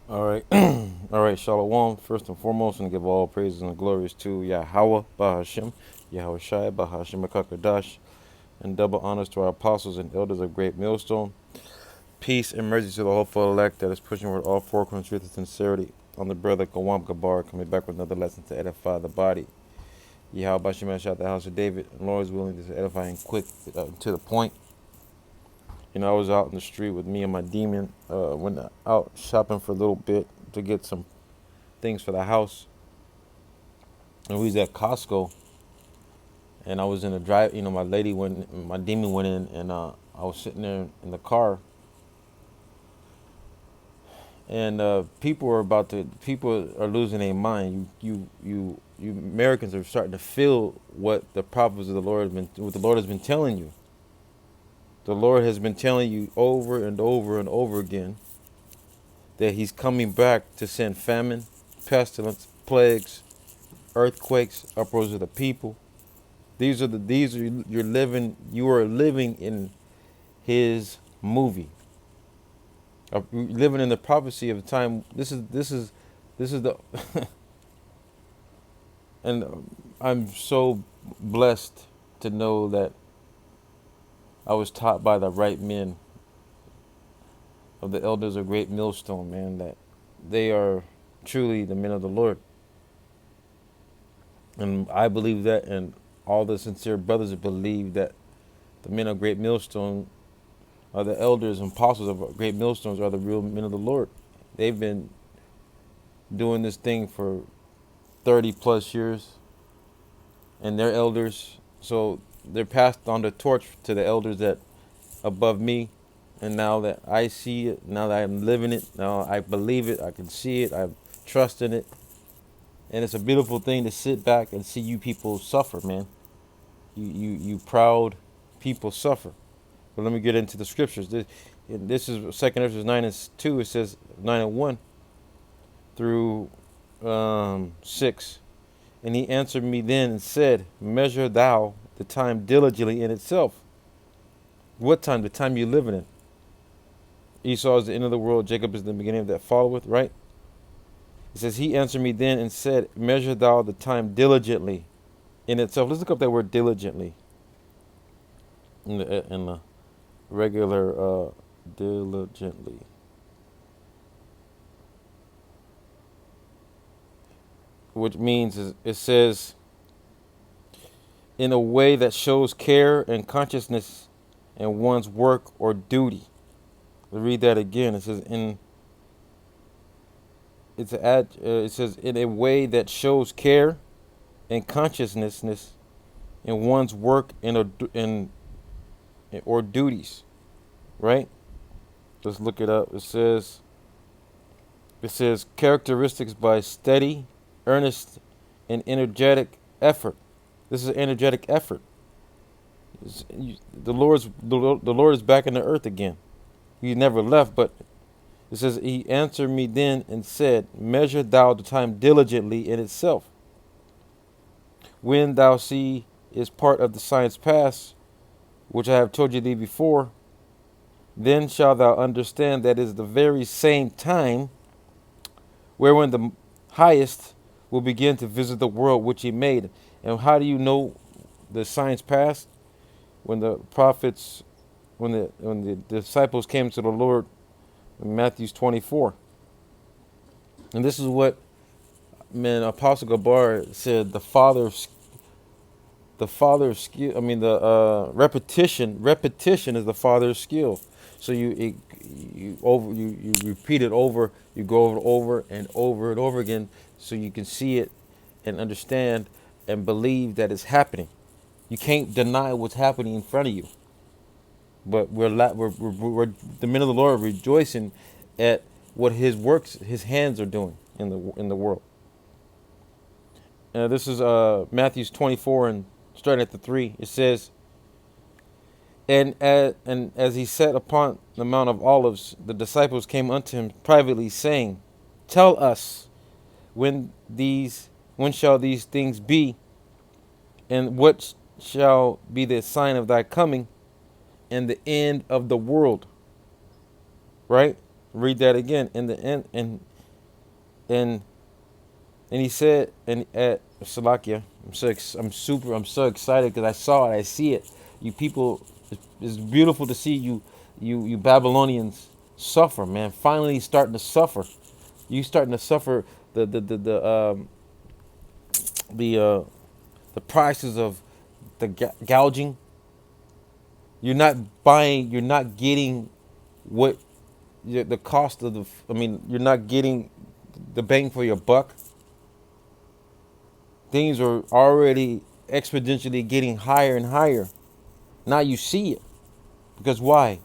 All right. All right, Shalom. First and foremost, and give all praises and glories to Yahweh, Bahashim, Yahweh Shai, Bahashim, Akakadash, and double honors to our apostles and elders of Great Millstone. Peace and mercy to the hopeful elect that is pushing with all four corners truth and sincerity on the brother Kawam Gabar, coming back with another lesson to edify the body. Yahweh Bashim out the house of David, and Lord is willing to edify and quick to the point. You know, I was out in the street with me and my demon, went out shopping for a little bit to get some things for the house. And we was at Costco, and I was in the drive. You know, my demon went in, and I was sitting there in the car, and people are losing their mind. You Americans are starting to feel what the prophets of the Lord what the Lord has been telling you. The Lord has been telling you over and over and over again that He's coming back to send famine, pestilence, plagues, earthquakes, uproars of the people. You are living in His movie. Living in the prophecy of the time. This is the and I'm so blessed to know that I was taught by the right men of the elders of Great Millstone, man, that they are truly the men of the Lord. And I believe that, and all the sincere brothers believe that the men of Great Millstone are the elders and apostles of Great Millstones are the real men of the Lord. They've been doing this thing for 30 plus years, and they're elders. So they're passed on the torch to the elders that above me. And now that I see it, now that I'm living it, now I believe it, I can see it, I trust in it. And it's a beautiful thing to sit back and see you people suffer, man. You proud people suffer. But let me get into the scriptures. This is 2 Ezra 9 and 2. It says 9 and 1 through 6. And he answered me then and said, measure thou the time diligently in itself. What time? The time you're living in. Esau is the end of the world. Jacob is the beginning of that followeth, right? It says, he answered me then and said, measure thou the time diligently in itself. Let's look up that word diligently in the regular diligently. Which means it says in a way that shows care and consciousness in one's work or duty. We'll read that again. It says it says in a way that shows care and consciousness in one's work or duties, right? Let's look it up. It says characteristics by steady, earnest, and energetic effort. This is an energetic effort. The Lord is back in the earth again. He never left, but it says, he answered me then and said, measure thou the time diligently in itself. When thou see is part of the science past, which I have told you thee before, then shalt thou understand that is the very same time wherein the highest will begin to visit the world which he made. And how do you know the science past? When the prophets, when the disciples came to the Lord in Matthew 24. And this is what, man, Apostle Gabar said, the father of skill. I mean, the repetition is the father of skill. So you repeat it over, you go over and over again, so you can see it and understand and believe that it's happening. You can't deny what's happening in front of you. But we're the men of the Lord rejoicing at what His works, His hands are doing in the world. This is Matthew 24 and starting at the 3. It says, and as he sat upon the Mount of Olives, the disciples came unto him privately, saying, tell us when shall these things be, and what shall be the sign of thy coming and the end of the world. Right? Read that again. In the end, and And he said, and at Salakia, I'm so excited because I saw it, I see it. You people, it's beautiful to see you Babylonians suffer, man. Finally starting to suffer. You starting to suffer the uh, the prices of the gouging. You're not buying. You're not getting what the cost of the. I mean, you're not getting the bang for your buck. Things are already exponentially getting higher and higher. Now you see it. Because why?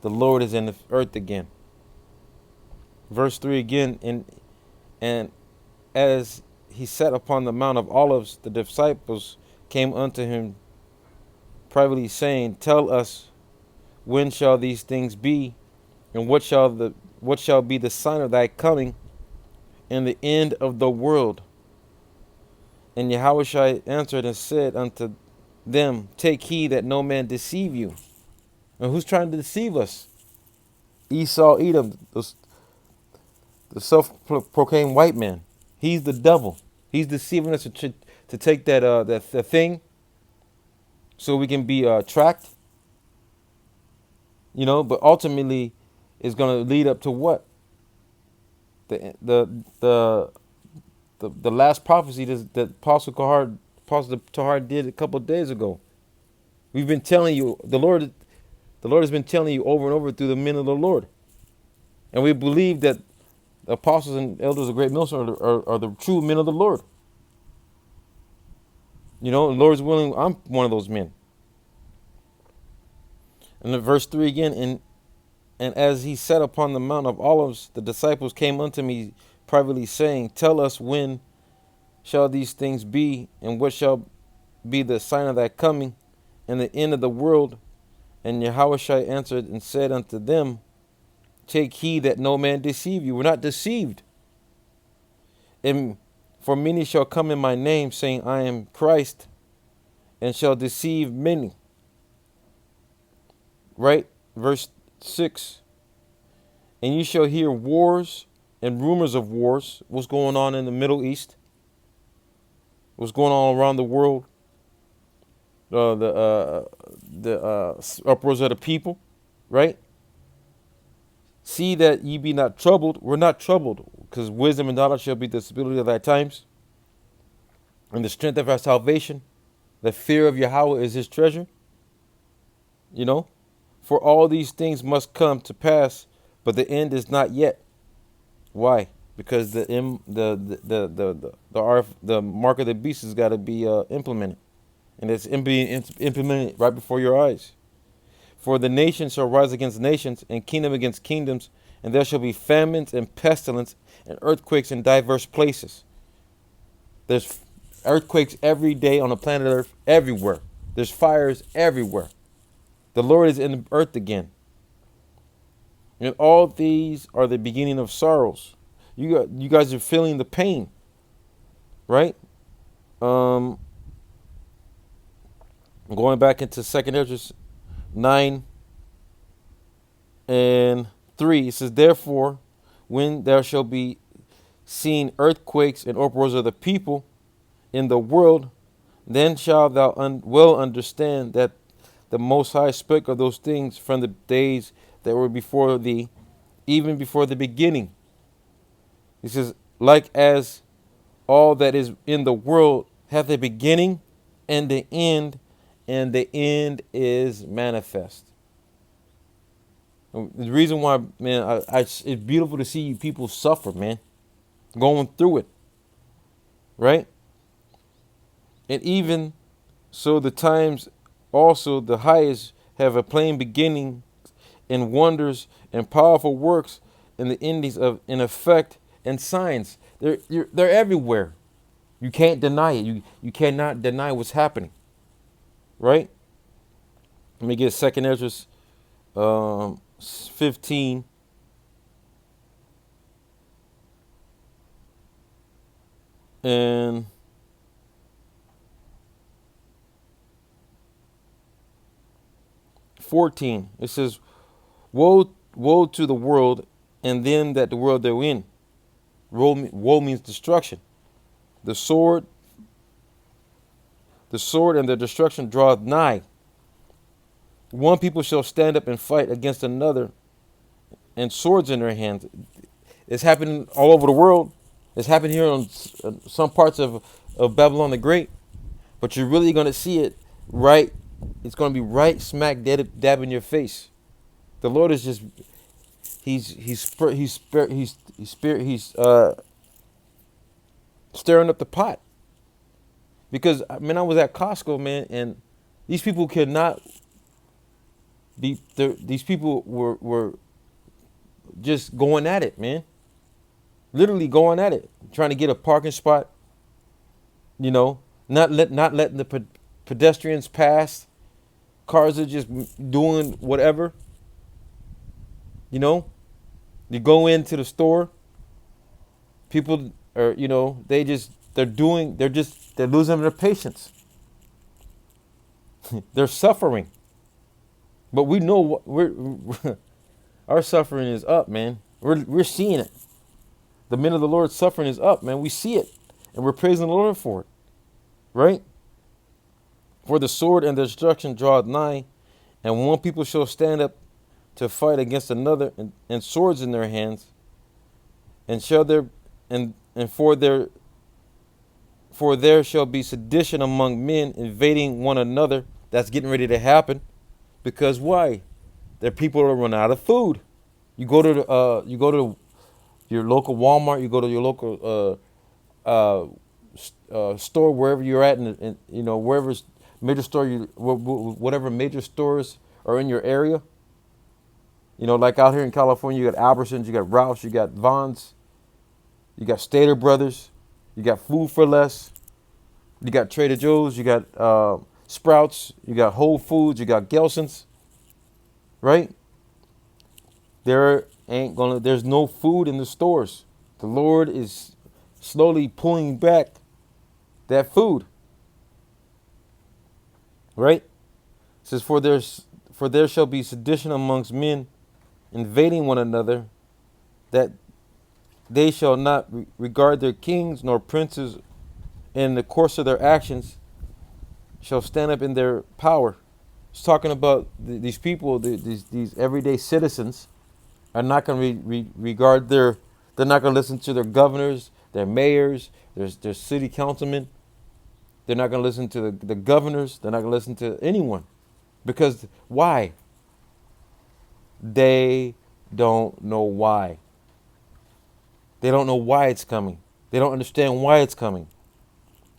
The Lord is in the earth again. Verse 3 again, and as he sat upon the Mount of Olives, the disciples came unto him privately, saying, Tell us, when shall these things be, and what shall be the sign of thy coming and the end of the world? And Yahushua answered and said unto them, Take heed that no man deceive you. And who's trying to deceive us? Esau, Edom, the self-proclaimed white man. He's the devil. He's deceiving us to take that thing so we can be tracked. But ultimately, it's going to lead up to what? The last prophecy that Apostle Tahar did a couple of days ago. We've been telling you, the Lord has been telling you over and over through the men of the Lord. And we believe that the apostles and elders of Great Millstone are the true men of the Lord. The Lord's willing, I'm one of those men. And in verse 3 again, and as he sat upon the Mount of Olives, the disciples came unto me privately, saying, Tell us, when shall these things be, and what shall be the sign of thy coming, and the end of the world? And Yahushua answered and said unto them, Take heed that no man deceive you. We're not deceived. And for many shall come in my name, saying, I am Christ, and shall deceive many. Right? Verse 6. And you shall hear wars and rumors of wars. What's going on in the Middle East? What's going on around the world? The uproars of the people. Right? See that ye be not troubled. We're not troubled, because wisdom and knowledge shall be the stability of thy times, and the strength of our salvation. The fear of Yahweh is his treasure. For all these things must come to pass, but the end is not yet. Why? Because the mark of the beast has got to be implemented, and it's being implemented right before your eyes. For the nations shall rise against nations, and kingdom against kingdoms, and there shall be famines and pestilence and earthquakes in diverse places. There's earthquakes every day on the planet Earth, everywhere. There's fires everywhere. The Lord is in the earth again. And all these are the beginning of sorrows. You guys are feeling the pain, right? Going back into 2 Ezra 9 and 3, it says, Therefore, when there shall be seen earthquakes and uproars of the people in the world, then shalt thou well understand that the Most High spake of those things from the days that were before thee, even before the beginning. He says, like as all that is in the world hath a beginning and the end is manifest. The reason why, man, it's beautiful to see you people suffer, man, going through it, right? And even so, the times also the highest have a plain beginning, and wonders and powerful works, and the endings of in effect and signs. They're everywhere. You can't deny it. You cannot deny what's happening, right? Let me get 2 Ezra 15 and 14. It says, Woe to the world and them that the world therein. Woe means destruction. The sword, and the destruction draweth nigh. One people shall stand up and fight against another, and swords in their hands. It's happening all over the world. It's happening here on some parts of Babylon the Great. But you're really going to see it right. It's going to be right smack dab in your face. The Lord is just he's stirring up the pot. Because I was at Costco, man, and these people could not be there. These people were just going at it, man. Literally going at it, trying to get a parking spot. You know, not letting the pedestrians pass. Cars are just doing whatever. You know, you go into the store. People are, they're losing their patience. They're suffering. But we know our suffering is up, man. We're seeing it. The men of the Lord's suffering is up, man. We see it, and we're praising the Lord for it, right? For the sword and the destruction draweth nigh, and one people shall stand up to fight against another, and swords in their hands, and for there shall be sedition among men, invading one another. That's getting ready to happen, because why? Their people are running out of food. You go to your local Walmart. You go to your local store, wherever you're at, and wherever major store whatever major stores are in your area. Like out here in California, you got Albertsons, you got Ralph's, you got Vons, you got Stater Brothers, you got Food for Less, you got Trader Joe's, you got Sprouts, you got Whole Foods, you got Gelson's, right? There's no food in the stores. The Lord is slowly pulling back that food. Right? It says, for there shall be sedition amongst men, invading one another, that they shall not regard their kings nor princes, in the course of their actions shall stand up in their power. It's talking about these people, these everyday citizens, are not going to regard they're not going to listen to their governors, their mayors, their city councilmen. They're not going to listen to the governors. They're not going to listen to anyone. Because why? They don't know why. They don't know why it's coming. They don't understand why it's coming.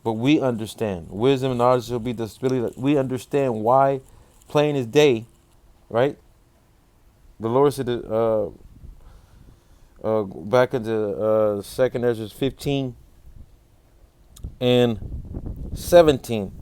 But we understand. Wisdom and knowledge shall be the ability that we understand why, plain as day, right? The Lord said, back into 2 Ezra 15 and 17,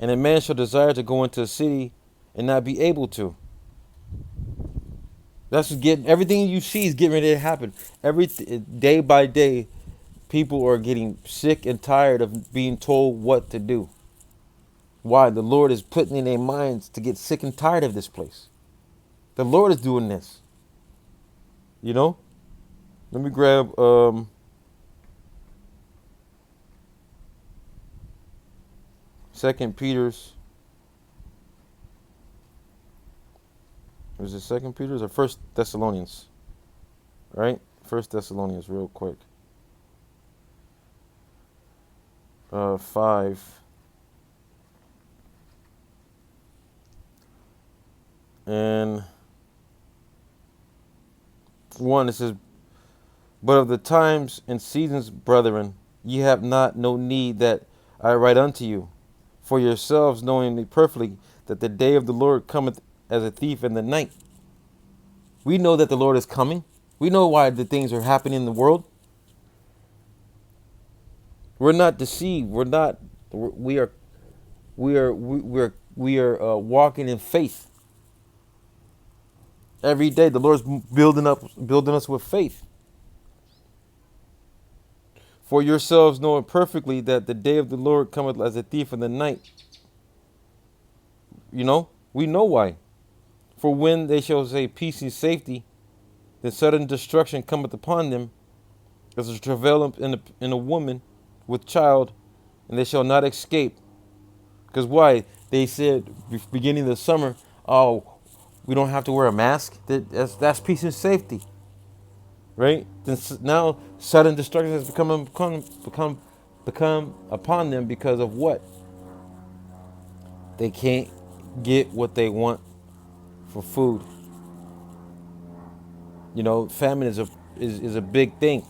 and a man shall desire to go into a city and not be able to. That's everything you see is getting ready to happen. Day by day, people are getting sick and tired of being told what to do. Why? The Lord is putting in their minds to get sick and tired of this place. The Lord is doing this. Let me grab 2 Peter's. Was it 2 Peter's or 1 Thessalonians? Right? 1 Thessalonians, real quick. 5. And 1, it says, but of the times and seasons, brethren, ye have not no need that I write unto you. For yourselves knowing perfectly that the day of the Lord cometh as a thief in the night. We know that the Lord is coming. We know why the things are happening in the world. We're not deceived. We are walking in faith. Every day the Lord's building us with faith. For yourselves knowing perfectly that the day of the Lord cometh as a thief in the night. We know why. For when they shall say peace and safety, then sudden destruction cometh upon them, As a travail in a woman with child, and they shall not escape. Because why? They said beginning of the summer, oh, we don't have to wear a mask. That's peace and safety, right? Then now sudden destruction has become upon them because of what? They can't get what they want for food. Famine is a big thing.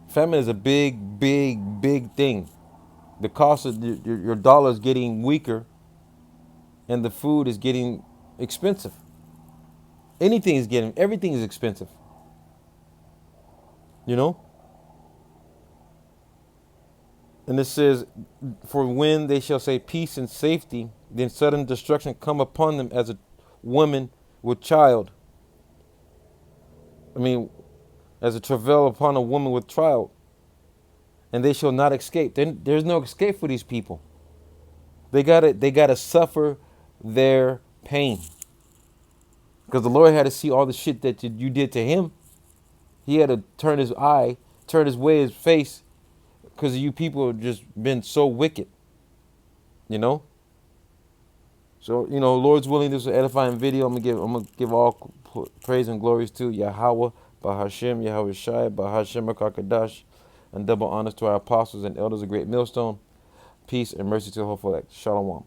Famine is a big, big, big thing. The cost of your dollar is getting weaker, and the food is getting expensive. Everything is expensive. You know? And it says, for when they shall say peace and safety, then sudden destruction come upon them as a woman with child. I mean, as a travail upon a woman with child. And they shall not escape. There's no escape for these people. They gotta suffer their pain. Because the Lord had to see all the shit that you did to him. He had to turn his face, because you people have just been so wicked. You know? So, Lord's willing, this is an edifying video. I'm gonna give all praise and glories to Yahweh, Bahashem, Yahweh Shai, Bahashem Kakadash, and double honors to our apostles and elders of Great Millstone. Peace and mercy to the whole elect. Shalom.